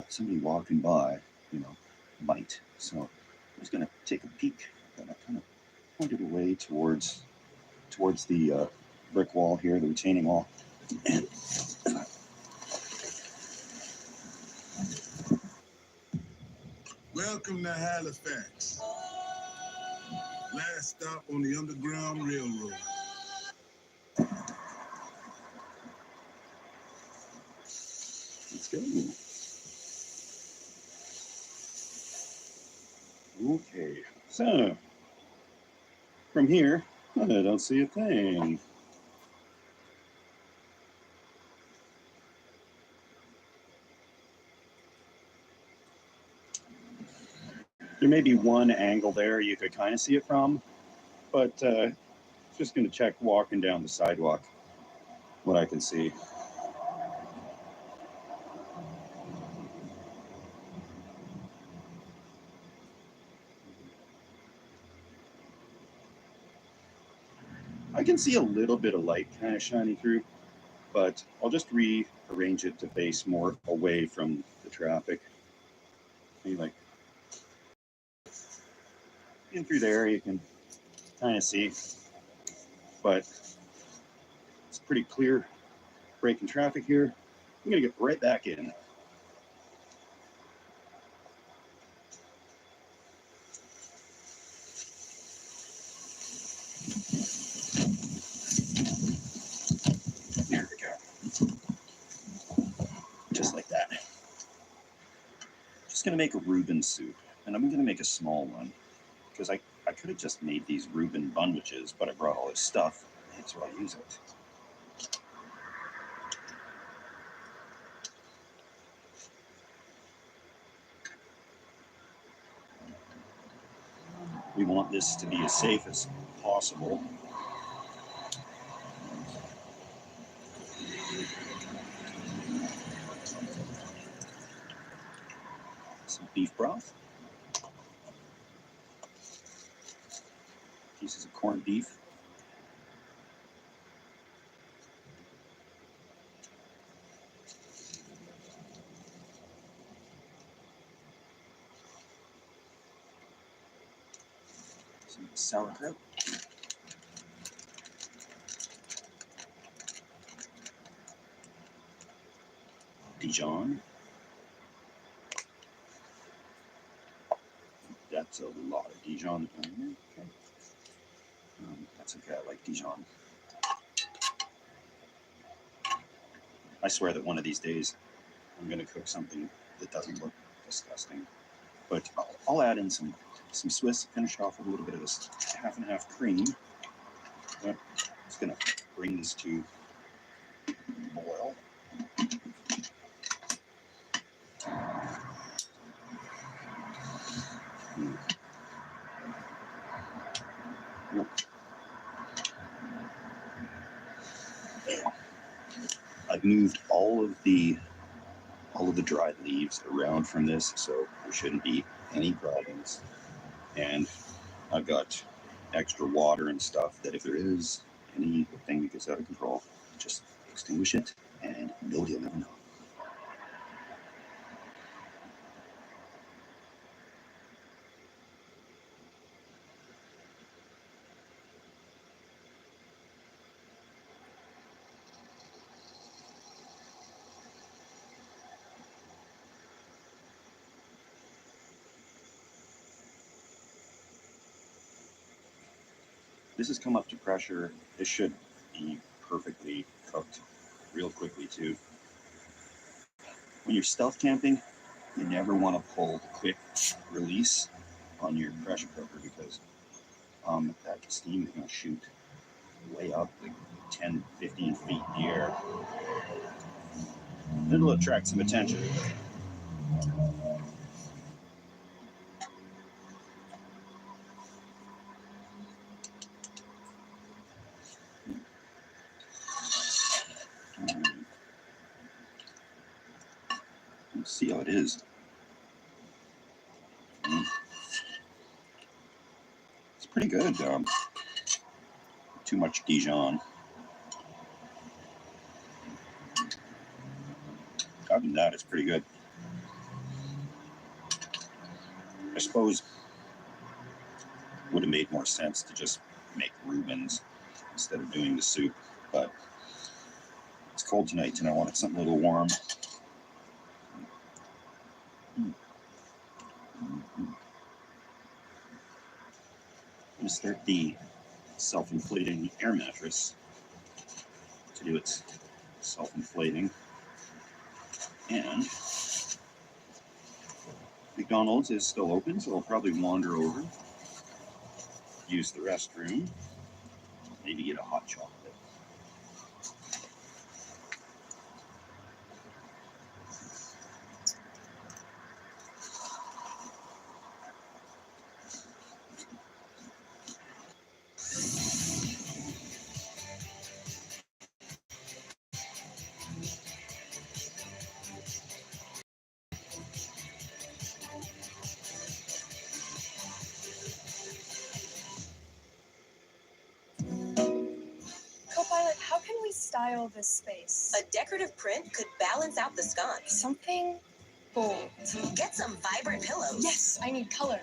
somebody walking by, might. So I'm just going to take a peek. And I kind of pointed away towards the brick wall here, the retaining wall. And welcome to Halifax. Last stop on the Underground Railroad. Let's go. Okay, so from here, I don't see a thing. There may be one angle there you could kind of see it from, but just going to check walking down the sidewalk what I can see. I can see a little bit of light kind of shining through, but I'll just rearrange it to face more away from the traffic. Maybe like in through there you can kind of see, but it's pretty clear braking traffic here. I'm going to get right back in. There we go. Just like that. Just going to make a Reuben soup, and I'm going to make a small one because I could have just made these Reuben bunwiches, but I brought all this stuff, and so I'll use it. We want this to be as safe as possible. Some beef broth. Pieces of corned beef. Some sauerkraut. Dijon. That's a lot of Dijon. Okay. That's okay, I like Dijon. I swear that one of these days I'm going to cook something that doesn't look disgusting. But I'll add in some Swiss, finish off with a little bit of this half and half cream. I'm just going to bring this to boil. I've moved all of the dried leaves around from this, so there shouldn't be any problems. And I've got extra water and stuff that if there is anything that gets out of control, just extinguish it and nobody will ever know. This has come up to pressure. This should be perfectly cooked real quickly too. When you're stealth camping, you never want to pull the quick release on your pressure cooker because that steam is going to shoot way up, like 10, 15 feet in the air. It'll attract some attention. Let's see how it is. It's pretty good. Too much Dijon. Other than that, it's pretty good. I suppose it would have made more sense to just make Reubens instead of doing the soup, but it's cold tonight and I wanted something a little warm. I'm going to start the self-inflating air mattress to do its self-inflating. And McDonald's is still open, so I'll probably wander over, use the restroom, maybe get a hot chocolate. Co-pilot, how can we style this space? A decorative print could balance out the sconce. Something bold. Get some vibrant pillows. Yes, I need color.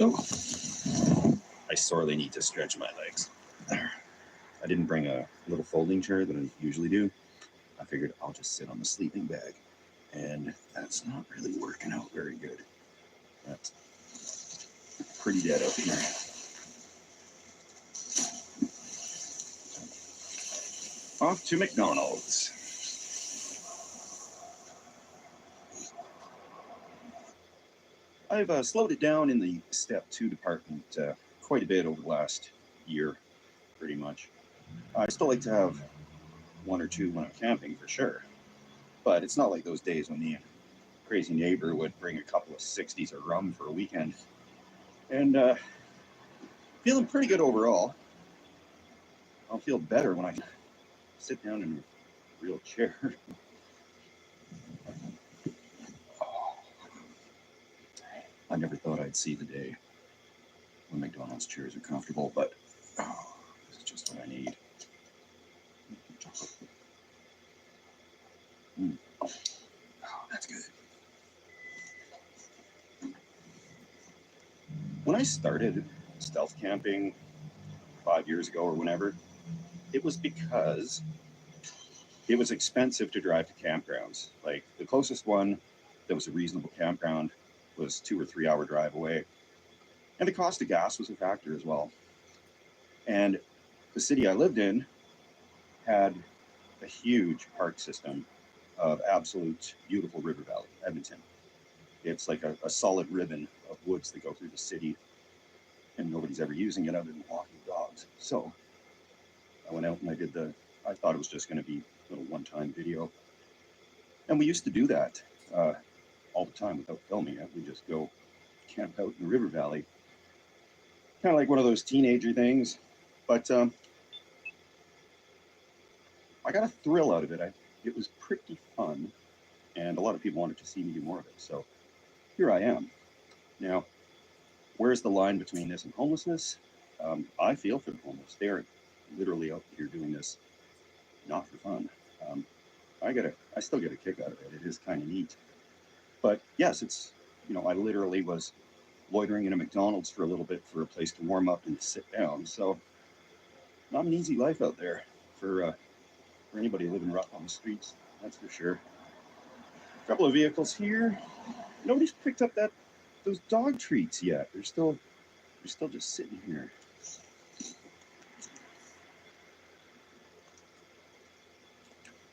Oh, I sorely need to stretch my legs. I didn't bring a little folding chair that I usually do. I figured I'll just sit on the sleeping bag, and that's not really working out very good. That's pretty dead up here. Off to McDonald's. I've slowed it down in the Step 2 department quite a bit over the last year, pretty much. I still like to have one or two when I'm camping, for sure. But it's not like those days when the crazy neighbor would bring a couple of 60s of rum for a weekend. And feeling pretty good overall. I'll feel better when I sit down in a real chair. I never thought I'd see the day when McDonald's chairs are comfortable, but this is just what I need. Oh, that's good. When I started stealth camping 5 years ago or whenever, it was because it was expensive to drive to campgrounds. Like the closest one that was a reasonable campground was 2 or 3 hour drive away. And the cost of gas was a factor as well. And the city I lived in had a huge park system of absolute beautiful river valley, Edmonton. It's like a solid ribbon of woods that go through the city, and nobody's ever using it other than walking dogs. So I went out and I thought it was just going to be a little one-time video. And we used to do that all the time without filming it. We just go camp out in the river valley. Kind of like one of those teenager things. But I got a thrill out of it. It was pretty fun. And a lot of people wanted to see me do more of it. So here I am. Now, where's the line between this and homelessness? I feel for the homeless. They're literally out here doing this not for fun. I still get a kick out of it. It is kind of neat. But yes, it's, I literally was loitering in a McDonald's for a little bit for a place to warm up and sit down. So not an easy life out there for anybody living rough on the streets, that's for sure. A couple of vehicles here. Nobody's picked up those dog treats yet. They're still just sitting here.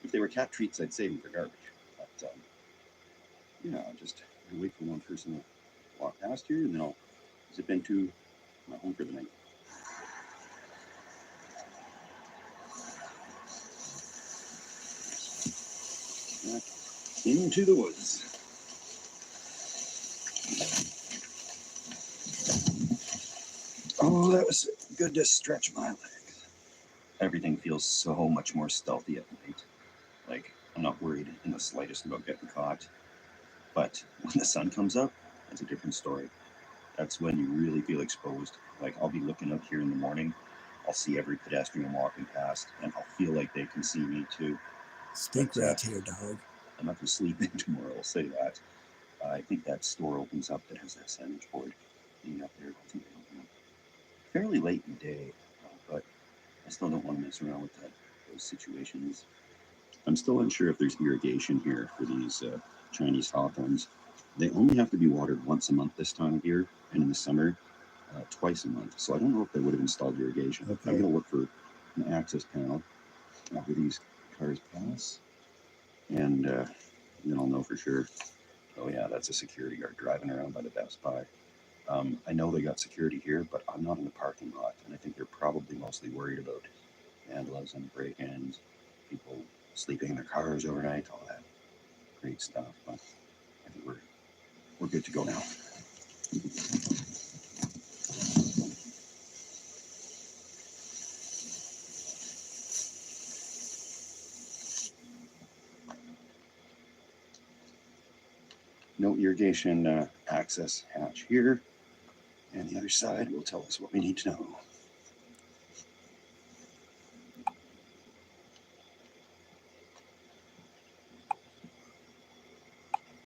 If they were cat treats, I'd save them for garbage. But I'll just wait for one person to walk past here, and then I'll zip into my home for the night. Back into the woods. Oh, that was good to stretch my legs. Everything feels so much more stealthy at night. Like, I'm not worried in the slightest about getting caught. But when the sun comes up, that's a different story. That's when you really feel exposed. Like, I'll be looking up here in the morning. I'll see every pedestrian walking past, and I'll feel like they can see me too. Stinkrat's here, dog. I'm not going to sleep in tomorrow, I'll say that. I think that store opens up that has that sandwich board leading up there. I think they open up fairly late in the day, but I still don't want to mess around with those situations. I'm still unsure if there's irrigation here for these Chinese hawthorns. They only have to be watered once a month this time of year, and in the summer, twice a month. So I don't know if they would have installed irrigation. Okay. I'm going to look for an access panel after these cars pass, and then I'll know for sure. Oh yeah, that's a security guard driving around by the Best Buy. I know they got security here, but I'm not in the parking lot, and I think they're probably mostly worried about vandalism, break-ins, people sleeping in their cars overnight, all that great stuff. But I think we're good to go now. No irrigation access hatch here, and the other side will tell us what we need to know.